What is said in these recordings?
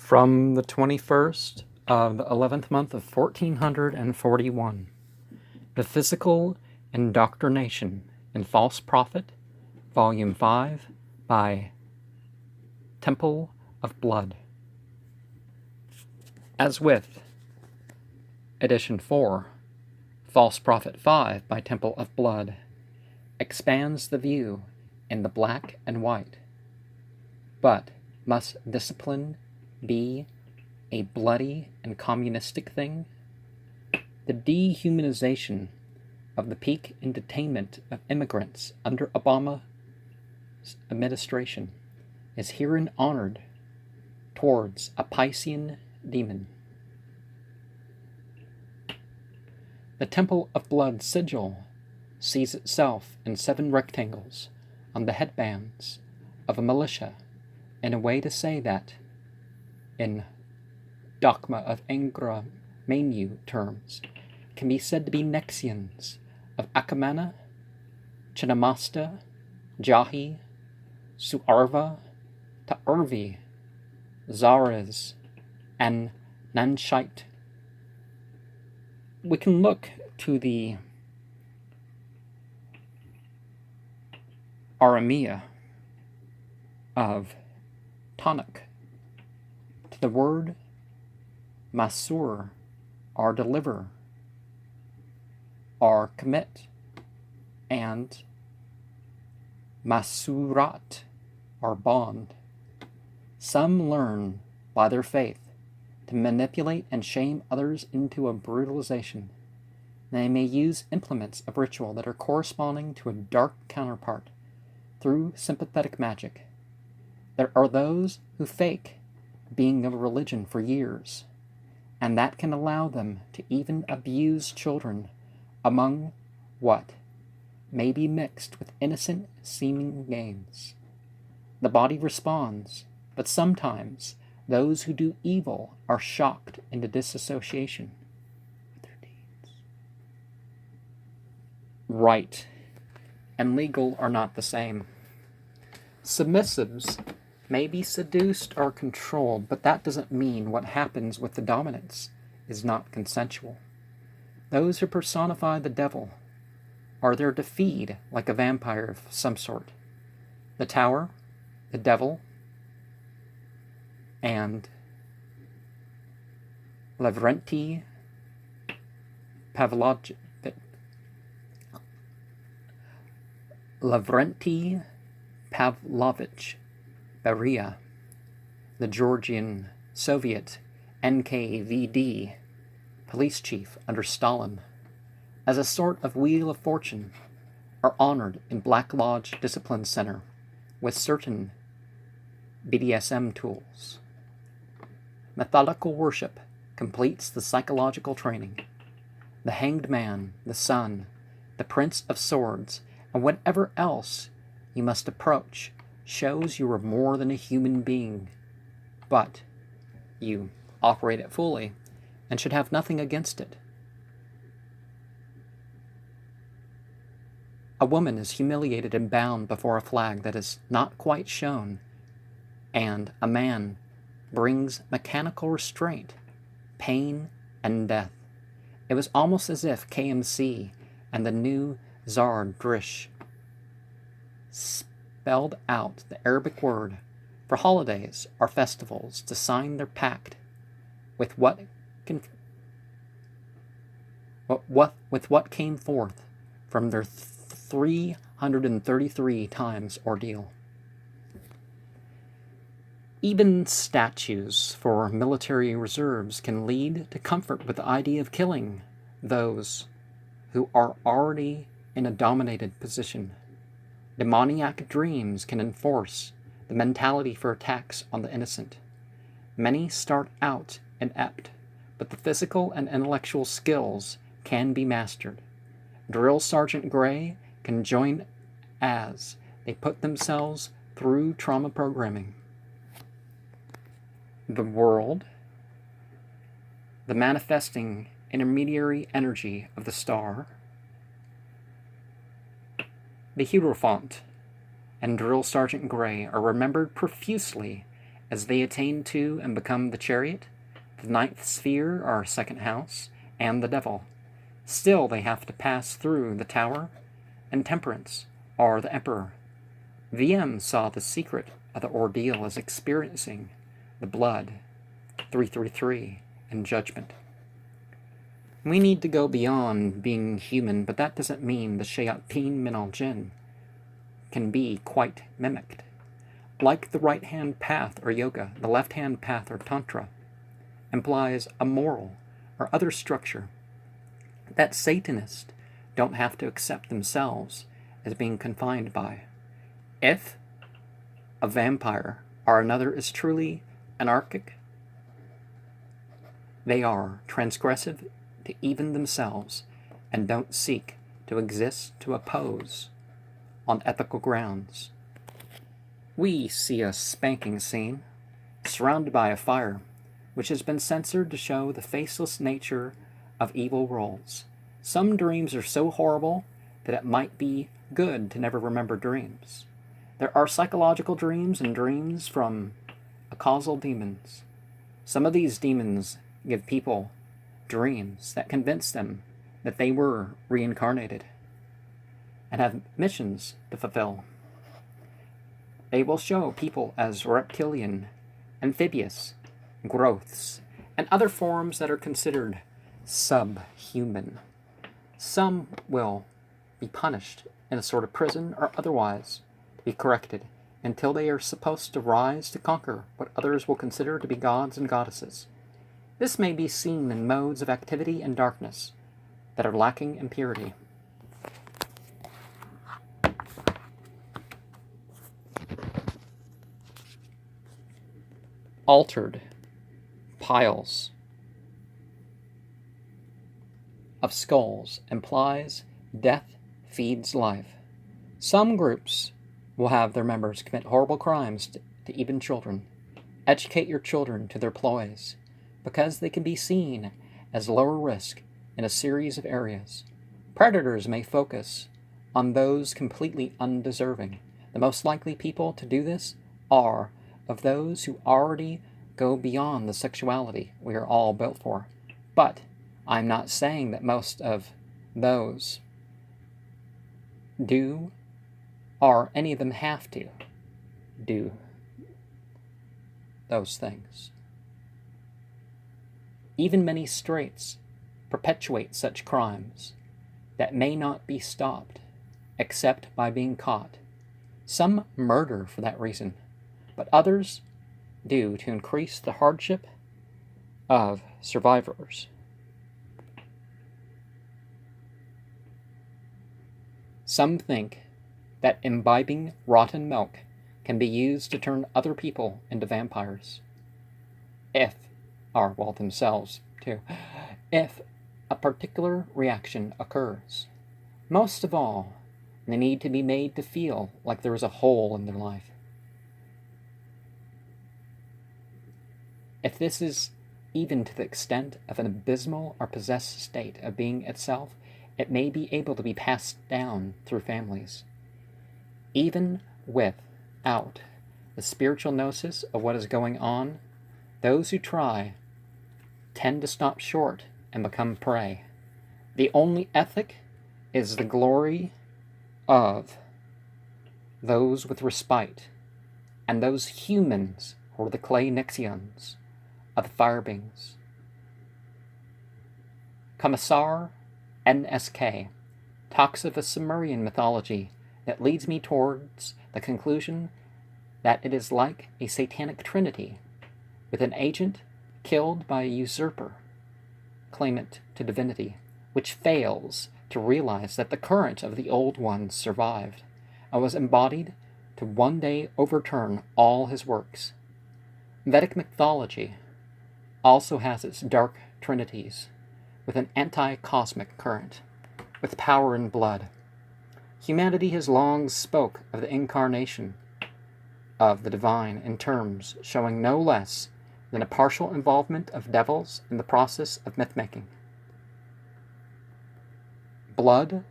From the 21st of the 11th month of 1441, The Physical Indoctrination and False Prophet, Volume 5, by Tempel of Blood. As with Edition 4, False Prophet 5 by Tempel of Blood expands the view in the black and white. But must discipline be a bloody and communistic thing? The dehumanization of the peak entertainment of immigrants under Obama's administration is herein honored towards a Piscean demon. The Temple of Blood sigil sees itself in 7 rectangles on the headbands of a militia, in a way to say that, in dogma of Angra Mainyu terms, can be said to be Nexians of Akamana, Chinnamasta, Jahi, Suarva, Ta'urvi, Zaras, and Nanshite. We can look to the Aramea of Tanakh, to the word Masur, our deliver, our commit, and Masurat, our bond. Some learn by their faith to manipulate and shame others into a brutalization. They may use implements of ritual that are corresponding to a dark counterpart through sympathetic magic. There are those who fake being of a religion for years, and that can allow them to even abuse children among what may be mixed with innocent seeming games. The body responds, but sometimes those who do evil are shocked into disassociation with their deeds. Right and legal are not the same. Submissives may be seduced or controlled, but that doesn't mean what happens with the dominants is not consensual. Those who personify the devil are there to feed like a vampire of some sort. The tower, the devil, and Lavrenti Pavlovich Beria, the Georgian Soviet NKVD police chief under Stalin, as a sort of wheel of fortune, are honored in Black Lodge Discipline Center with certain BDSM tools. Methodical worship completes the psychological training. The Hanged Man, the Sun, the Prince of Swords, and whatever else you must approach shows you are more than a human being, but you operate it fully and should have nothing against it. A woman is humiliated and bound before a flag that is not quite shown, and a man brings mechanical restraint, pain, and death. It was almost as if KMC and the new Tsar Drish spelled out the Arabic word for holidays or festivals to sign their pact with what came forth from their 333 times ordeal. Even statues for military reserves can lead to comfort with the idea of killing those who are already in a dominated position. Demoniac dreams can enforce the mentality for attacks on the innocent. Many start out inept, but the physical and intellectual skills can be mastered. Drill Sergeant Gray can join as they put themselves through trauma programming. The world, the manifesting intermediary energy of the star, the Hierophant, and Drill Sergeant Gray are remembered profusely as they attain to and become the chariot, the ninth sphere, our second house, and the devil. Still they have to pass through the tower and temperance, or the emperor. VM saw the secret of the ordeal as experiencing the blood, 333, and judgment. We need to go beyond being human, but that doesn't mean the shayateen min al jinn can be quite mimicked. Like the right-hand path or yoga, the left-hand path or tantra implies a moral or other structure that Satanists don't have to accept themselves as being confined by. If a vampire or another is truly anarchic, they are transgressive to even themselves and don't seek to exist to oppose on ethical grounds. We see a spanking scene surrounded by a fire which has been censored to show the faceless nature of evil roles. Some dreams are so horrible that it might be good to never remember dreams. There are psychological dreams and dreams from causal demons. Some of these demons give people dreams that convince them that they were reincarnated and have missions to fulfill. They will show people as reptilian, amphibious, growths, and other forms that are considered subhuman. Some will be punished in a sort of prison or otherwise to be corrected until they are supposed to rise to conquer what others will consider to be gods and goddesses. This may be seen in modes of activity and darkness that are lacking in purity. Altered piles of skulls implies death feeds life. Some groups will have their members commit horrible crimes to even children. Educate your children to their ploys, because they can be seen as lower risk in a series of areas. Predators may focus on those completely undeserving. The most likely people to do this are of those who already go beyond the sexuality we are all built for. But I'm not saying that most of those do or any of them have to do those things. Even many straights perpetuate such crimes that may not be stopped except by being caught. Some murder for that reason, but others do to increase the hardship of survivors. Some think that imbibing rotten milk can be used to turn other people into vampires. Themselves too, if a particular reaction occurs. Most of all, they need to be made to feel like there is a hole in their life. If this is even to the extent of an abysmal or possessed state of being itself, it may be able to be passed down through families. Even without the spiritual gnosis of what is going on, those who try tend to stop short and become prey. The only ethic is the glory of those with respite, and those humans who are the clay Nixions of the fire beings. Commissar NSK talks of a Sumerian mythology that leads me towards the conclusion that it is like a satanic trinity, with an agent killed by a usurper, claimant to divinity, which fails to realize that the current of the old one survived and was embodied to one day overturn all his works. Vedic mythology also has its dark trinities, with an anti-cosmic current, with power in blood. Humanity has long spoke of the incarnation of the divine in terms showing no less than a partial involvement of devils in the process of myth-making. Blood,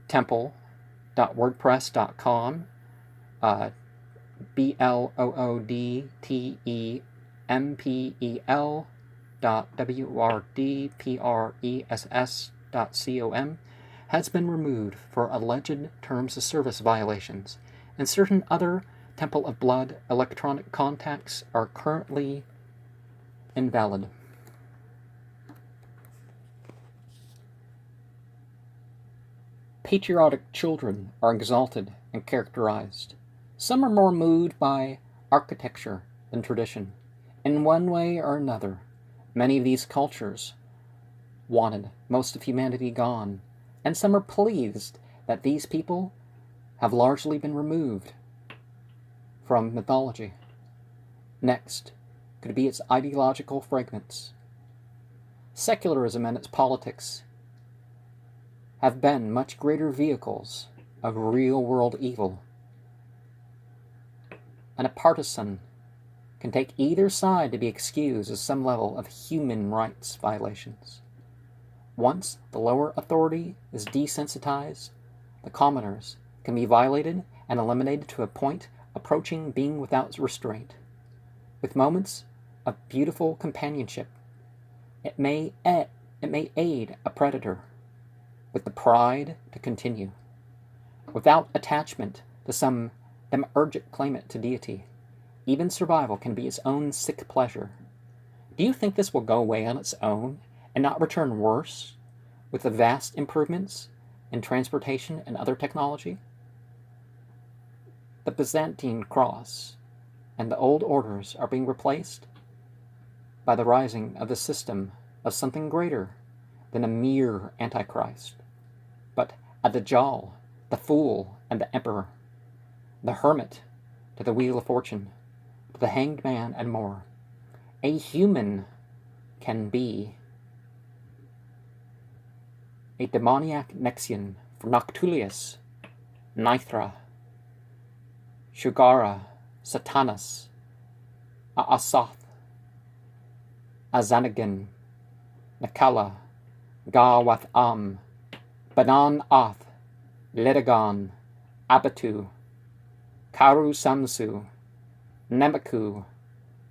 Tempel.wordpress.com BLOODTEMPEL.WRDPRESS.com has been removed for alleged terms of service violations, and certain other Temple of Blood electronic contacts are currently invalid. Patriotic children are exalted and characterized. Some are more moved by architecture than tradition. In one way or another, many of these cultures wanted most of humanity gone, and some are pleased that these people have largely been removed from mythology. Next could be its ideological fragments. Secularism and its politics have been much greater vehicles of real-world evil, and a partisan can take either side to be excused as some level of human rights violations. Once the lower authority is desensitized, the commoners can be violated and eliminated to a point approaching being without restraint. With moments of beautiful companionship, it may aid a predator with the pride to continue. Without attachment to some demiurgic claimant to deity, even survival can be its own sick pleasure. Do you think this will go away on its own and not return worse with the vast improvements in transportation and other technology? The Byzantine cross and the old orders are being replaced by the rising of the system of something greater than a mere Antichrist, but a Dajjal, the fool and the emperor, the hermit to the wheel of fortune, to the hanged man, and more. A human can be a demoniac Nexian for Noctulius, Nithra, Shugara, Satanas, Aasoth, Azanagan, Nakala, Gawath-Am, Banan-Ath, Ledagon, Abatu, Karu-Samsu, Nemaku,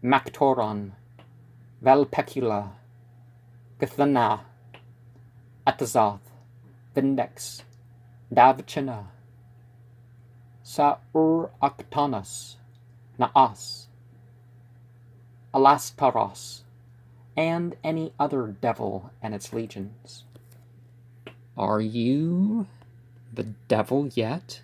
Maktoron, Valpecula, Gathana, Atazoth, Vindex, Davchana, Saur-Octonus, Naas, Alastaros, and any other devil and its legions. Are you the devil yet?